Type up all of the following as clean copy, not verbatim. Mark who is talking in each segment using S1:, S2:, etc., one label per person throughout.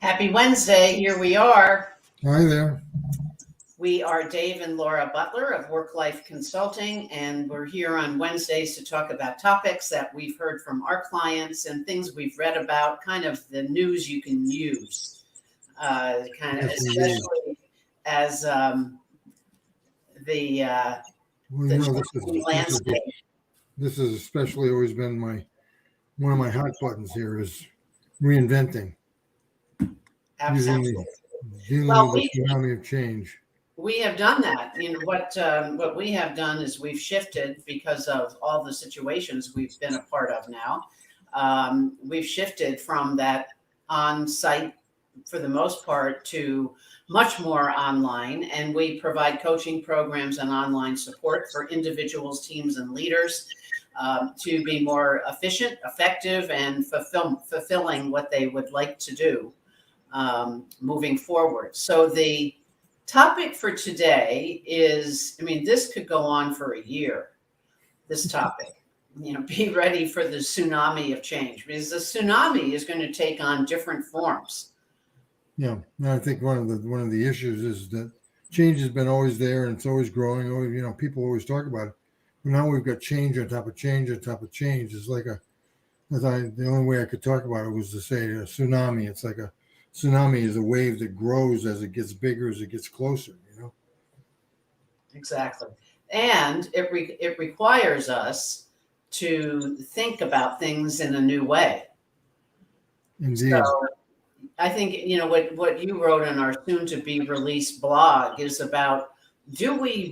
S1: Happy Wednesday. Here we are.
S2: Hi there.
S1: We are Dave and Laura Butler of Work Life Consulting, and we're here on Wednesdays to talk about topics that we've heard from our clients and things we've read about, kind of the news you can use, especially as the
S2: Well,
S1: the
S2: this
S1: changing landscape.
S2: this has especially always been one of my hot buttons here is reinventing,
S1: Absolutely.
S2: dealing
S1: Well,
S2: with the tsunami of change.
S1: we have done that. What we have done is we've shifted because of all the situations we've been a part of now. We've shifted from that on-site for the most part to much more online, and we provide coaching programs and online support for individuals, teams, and leaders to be more efficient, effective, and fulfilling what they would like to do moving forward. So the topic for today is, this could go on for a year, this topic. Be ready for the tsunami of change, because the tsunami is going to take on different forms.
S2: Yeah, and I think one of the issues is that change has been always there and it's always growing. People always talk about it. But now we've got change on top of change on top of change. It's like the only way I could talk about it was to say a tsunami. It's like a tsunami is a wave that grows as it gets bigger, as it gets closer.
S1: Exactly. And it requires us to think about things in a new way.
S2: Indeed.
S1: So I think, what you wrote in our soon to be released blog is about, would we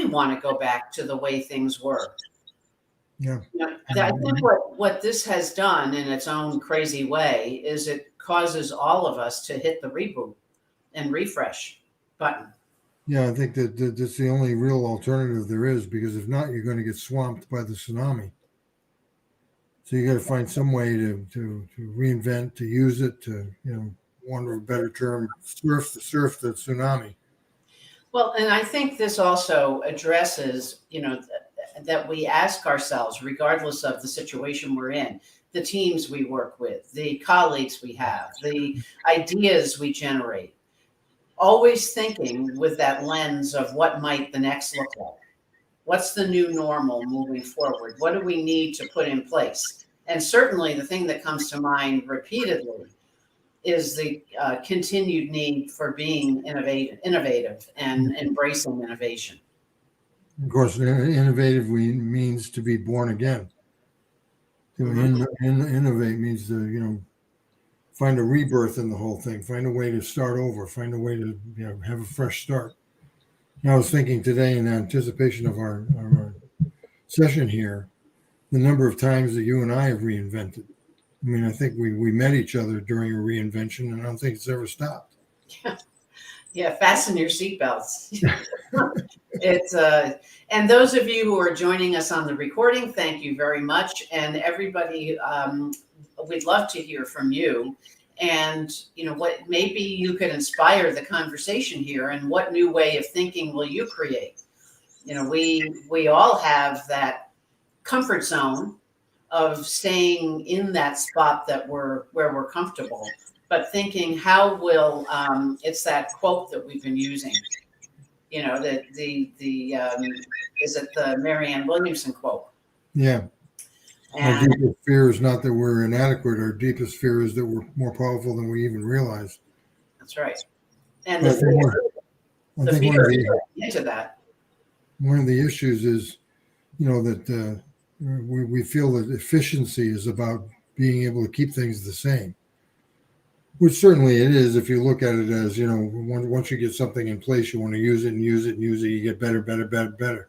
S1: want to go back to the way things were?
S2: Yeah.
S1: I think what this has done in its own crazy way is it causes all of us to hit the reboot and refresh button.
S2: Yeah, I think that's the only real alternative there is, because if not, you're going to get swamped by the tsunami. So you got to find some way to reinvent, to use it, to, one or a better term, surf the tsunami.
S1: Well, and I think this also addresses, that we ask ourselves, regardless of the situation we're in, the teams we work with, the colleagues we have, the ideas we generate, always thinking with that lens of what might the next look like. What's the new normal moving forward? What do we need to put in place? And certainly the thing that comes to mind repeatedly is the continued need for being innovative and embracing innovation.
S2: Of course, innovative means to be born again. To innovate means to, find a rebirth in the whole thing, find a way to start over, find a way to have a fresh start. I was thinking today, in anticipation of our session here, the number of times that you and I have reinvented. I think we met each other during a reinvention, and I don't think it's ever stopped.
S1: Yeah, fasten your seatbelts. It's and those of you who are joining us on the recording, thank you very much. And everybody, we'd love to hear from you. And what maybe you could inspire the conversation here, and what new way of thinking will you create? We all have that comfort zone of staying in that spot where we're comfortable, but thinking how will it's that quote that we've been using. Is it the Marianne Williamson quote?
S2: Yeah.
S1: And
S2: our deepest fear is not that we're inadequate. Our deepest fear is that we're more powerful than we even realize.
S1: That's right. And the fear into that.
S2: One of the issues is, that we feel that efficiency is about being able to keep things the same, which certainly it is. If you look at it as, once you get something in place, you want to use it and use it and use it, you get better. But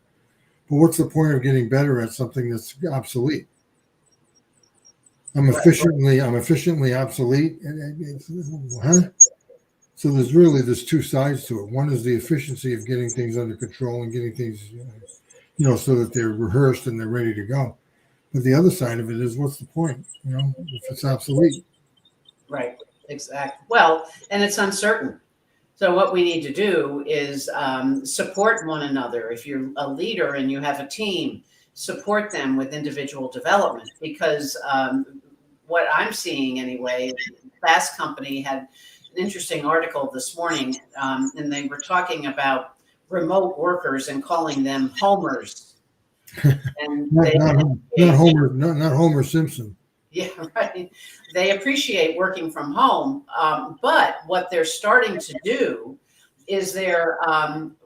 S2: what's the point of getting better at something that's obsolete? I'm efficiently obsolete. Huh? So there's two sides to it. One is the efficiency of getting things under control and getting things, so that they're rehearsed and they're ready to go. But the other side of it is, what's the point? If it's obsolete.
S1: Right. Exactly. Well, and it's uncertain. So what we need to do is support one another. If you're a leader and you have a team, support them with individual development, because what I'm seeing anyway, Fast Company had an interesting article this morning, and they were talking about remote workers and calling them homers. And
S2: not Homer Simpson.
S1: yeah, right. They appreciate working from home, but what they're starting to do is they're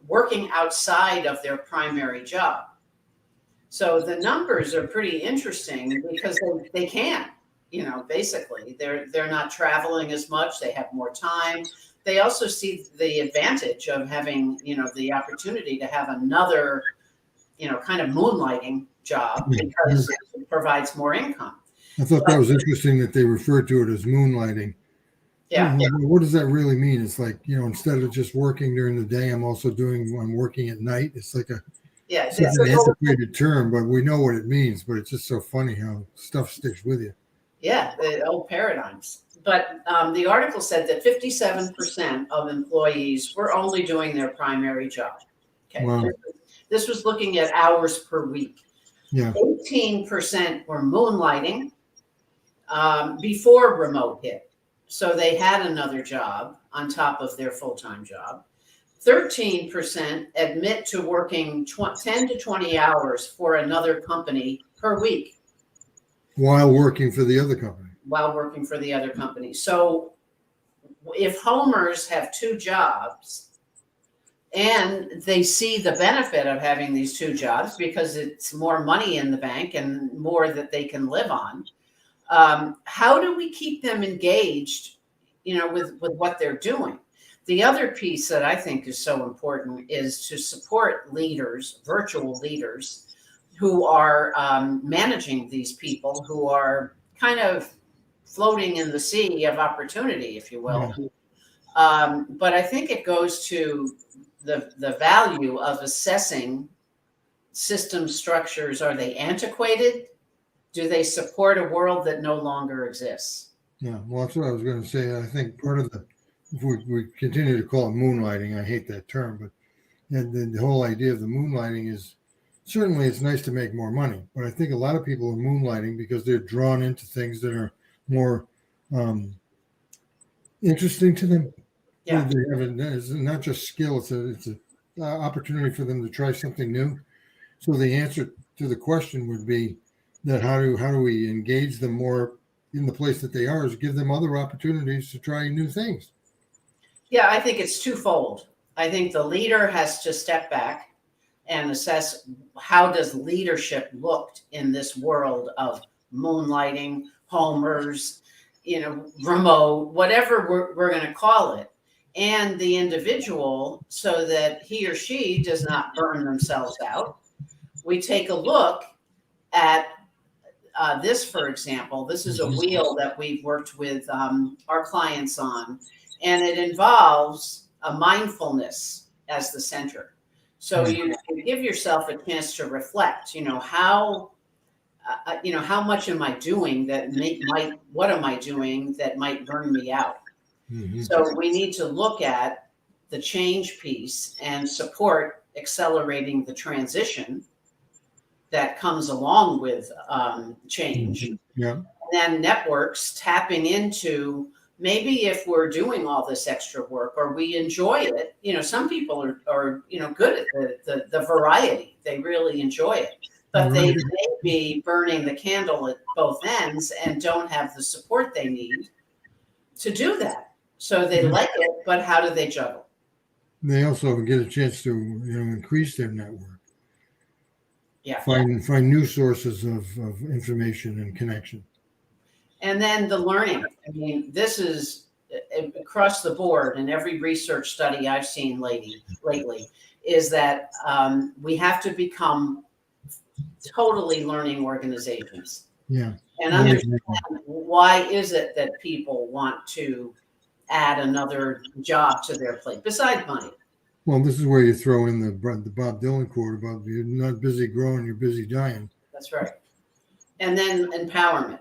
S1: working outside of their primary job. So the numbers are pretty interesting because they can, basically they're not traveling as much. They have more time. They also see the advantage of having, the opportunity to have another, kind of moonlighting job because it provides more income.
S2: I thought that was interesting that they referred to it as moonlighting.
S1: Yeah.
S2: What does that really mean? It's like, instead of just working during the day, I'm working at night. It's like an antiquated term, but we know what it means. But it's just so funny how stuff sticks with you.
S1: Yeah, the old paradigms. But the article said that 57% of employees were only doing their primary job. Okay.
S2: Wow.
S1: This was looking at hours per week.
S2: Yeah.
S1: 18% were moonlighting before remote hit. So they had another job on top of their full-time job. 13% admit to working 10 to 20 hours for another company per week.
S2: While working for the other company.
S1: So if homers have two jobs and they see the benefit of having these two jobs because it's more money in the bank and more that they can live on, how do we keep them engaged, with what they're doing? The other piece that I think is so important is to support leaders, virtual leaders, who are managing these people who are kind of floating in the sea of opportunity, if you will. Yeah. But I think it goes to the value of assessing system structures. Are they antiquated? Do they support a world that no longer exists?
S2: Yeah, well, that's what I was going to say. I think part of if we continue to call it moonlighting, I hate that term, but the whole idea of the moonlighting is certainly it's nice to make more money. But I think a lot of people are moonlighting because they're drawn into things that are more interesting to them.
S1: Yeah.
S2: It's not just skill, it's an opportunity for them to try something new. So the answer to the question would be that how do we engage them more in the place that they are, is give them other opportunities to try new things.
S1: Yeah, I think it's twofold. I think the leader has to step back and assess how does leadership look in this world of moonlighting, homers, remote, whatever we're going to call it, and the individual, so that he or she does not burn themselves out. We take a look at this, for example. This is a wheel that we've worked with our clients on, and it involves a mindfulness as the center. So you give yourself a chance to reflect, how much am I doing what am I doing that might burn me out? Mm-hmm. So we need to look at the change piece and support accelerating the transition that comes along with change.
S2: Mm-hmm. Yeah.
S1: And then networks tapping into, maybe if we're doing all this extra work or we enjoy it, some people are good at the variety. They really enjoy it. But they may be burning the candle at both ends and don't have the support they need to do that. So they like it, but how do they juggle?
S2: They also get a chance to increase their network.
S1: Yeah.
S2: Find new sources of information and connection. And
S1: then the learning. I mean, this is across the board in every research study I've seen lately is that we have to become totally learning organizations.
S2: Yeah.
S1: And understand why is it that people want to add another job to their plate besides money.
S2: Well, this is where you throw in the Bob Dylan quote about you're not busy growing, you're busy dying.
S1: That's right. And then empowerment.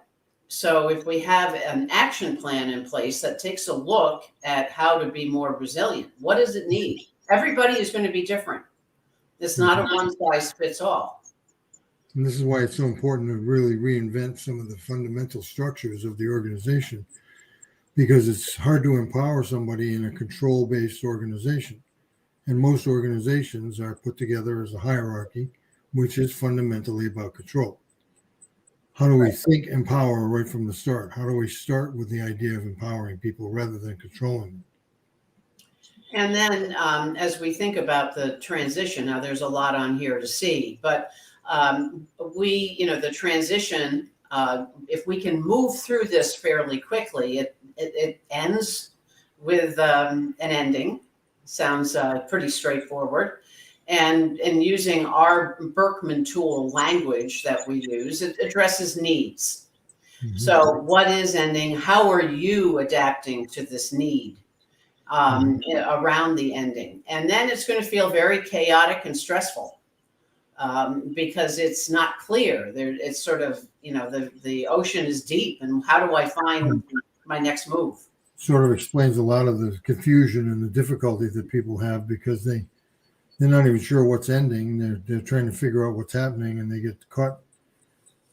S1: So if we have an action plan in place that takes a look at how to be more resilient, what does it need? Everybody is going to be different. It's not a one size fits all.
S2: And this is why it's so important to really reinvent some of the fundamental structures of the organization. because it's hard to empower somebody in a control-based organization. And most organizations are put together as a hierarchy, which is fundamentally about control. How do we think empower right from the start? How do we start with the idea of empowering people rather than controlling them?
S1: And then as we think about the transition, now there's a lot on here to see, but the transition, if we can move through this fairly quickly, it ends with an ending. Sounds pretty straightforward. And using our Berkman tool language that we use, it addresses needs.
S2: Mm-hmm.
S1: So what is ending? How are you adapting to this need around the ending? And then it's going to feel very chaotic and stressful because it's not clear. It's sort of, the ocean is deep, and how do I find my next move?
S2: Sort of explains a lot of the confusion and the difficulty that people have because they're not even sure what's ending. They're trying to figure out what's happening, and they get caught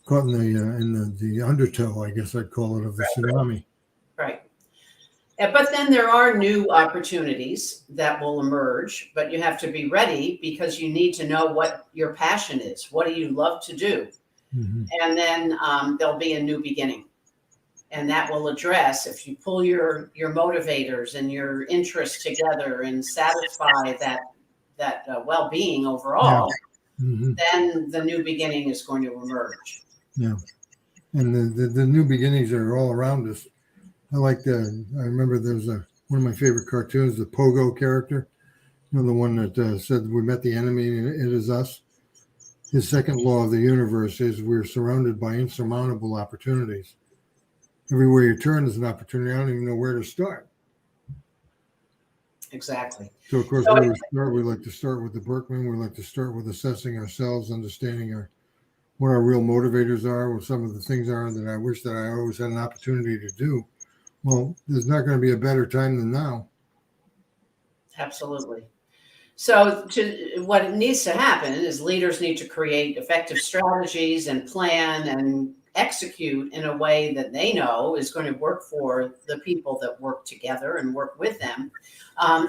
S2: in the undertow, I guess I'd call it, of the tsunami.
S1: Right. But then there are new opportunities that will emerge, but you have to be ready because you need to know what your passion is. What do you love to do? Mm-hmm. And then there'll be a new beginning. And that will address, if you pull your motivators and your interests together and satisfy that well-being overall, mm-hmm. then the new beginning is going to emerge.
S2: Yeah. And the new beginnings are all around us. I remember there's one of my favorite cartoons, the Pogo character, the one that said we met the enemy and it is us. His second law of the universe is we're surrounded by insurmountable opportunities. Everywhere you turn is an opportunity. I don't even know where to start.
S1: Exactly.
S2: So, of course, we like to start with the Berkman. We like to start with assessing ourselves, understanding what our real motivators are, what some of the things are that I wish that I always had an opportunity to do. Well, there's not going to be a better time than now.
S1: Absolutely. So what needs to happen is leaders need to create effective strategies and plan and execute in a way that they know is going to work for the people that work together and work with them.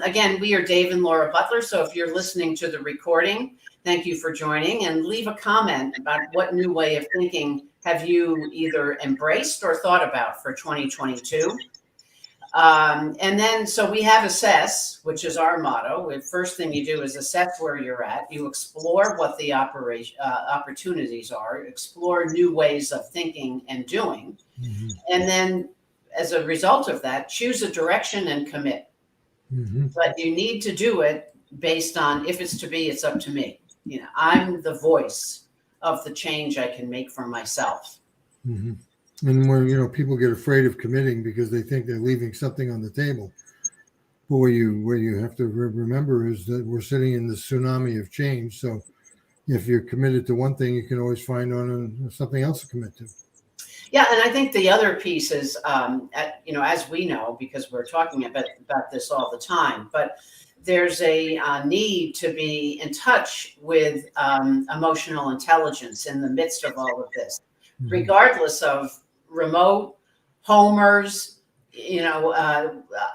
S1: Again, we are Dave and Laura Butler. So if you're listening to the recording, thank you for joining, and leave a comment about what new way of thinking have you either embraced or thought about for 2022. And then, so we have assess, which is our motto. The first thing you do is assess where you're at. You explore what the opportunities are, explore new ways of thinking and doing. Mm-hmm. And then as a result of that, choose a direction and commit. Mm-hmm. But you need to do it based on, if it's to be, it's up to me. I'm the voice of the change I can make for myself.
S2: Mm-hmm. And where people get afraid of committing because they think they're leaving something on the table. But what you have to remember is that we're sitting in this tsunami of change. So if you're committed to one thing, you can always find on something else to commit to.
S1: Yeah, and I think the other piece is, as we know, because we're talking about this all the time, but there's a need to be in touch with emotional intelligence in the midst of all of this, mm-hmm. regardless of remote, homers,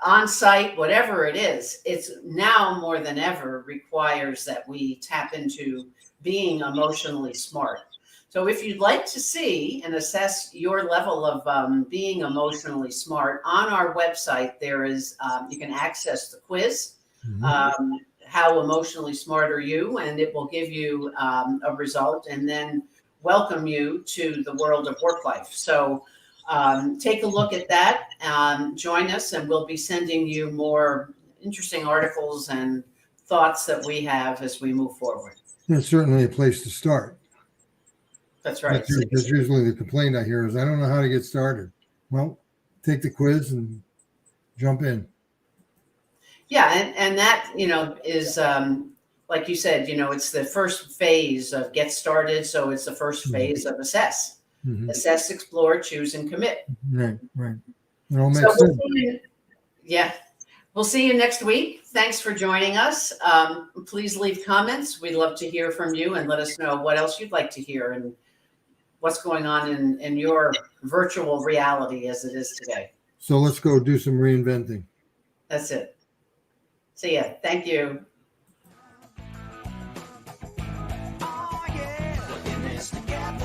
S1: on-site, whatever it is. It's now more than ever requires that we tap into being emotionally smart. So if you'd like to see and assess your level of being emotionally smart, on our website, there is, you can access the quiz, mm-hmm. How emotionally smart are you? And it will give you a result and then welcome you to the world of work life. So take a look at that, join us, and we'll be sending you more interesting articles and thoughts that we have as we move forward.
S2: That's certainly a place to start.
S1: That's right.
S2: That's usually the complaint I hear is I don't know how to get started. Well, take the quiz and jump in.
S1: Yeah, and that, is like you said, it's the first phase of get started. So it's the first phase of assess. Mm-hmm. Assess, explore, choose, and commit.
S2: Right. It all makes sense.
S1: We'll see you next week. Thanks for joining us. Please leave comments. We'd love to hear from you and let us know what else you'd like to hear and what's going on in your virtual reality as it is today.
S2: So let's go do some reinventing.
S1: That's it. See ya. Thank you.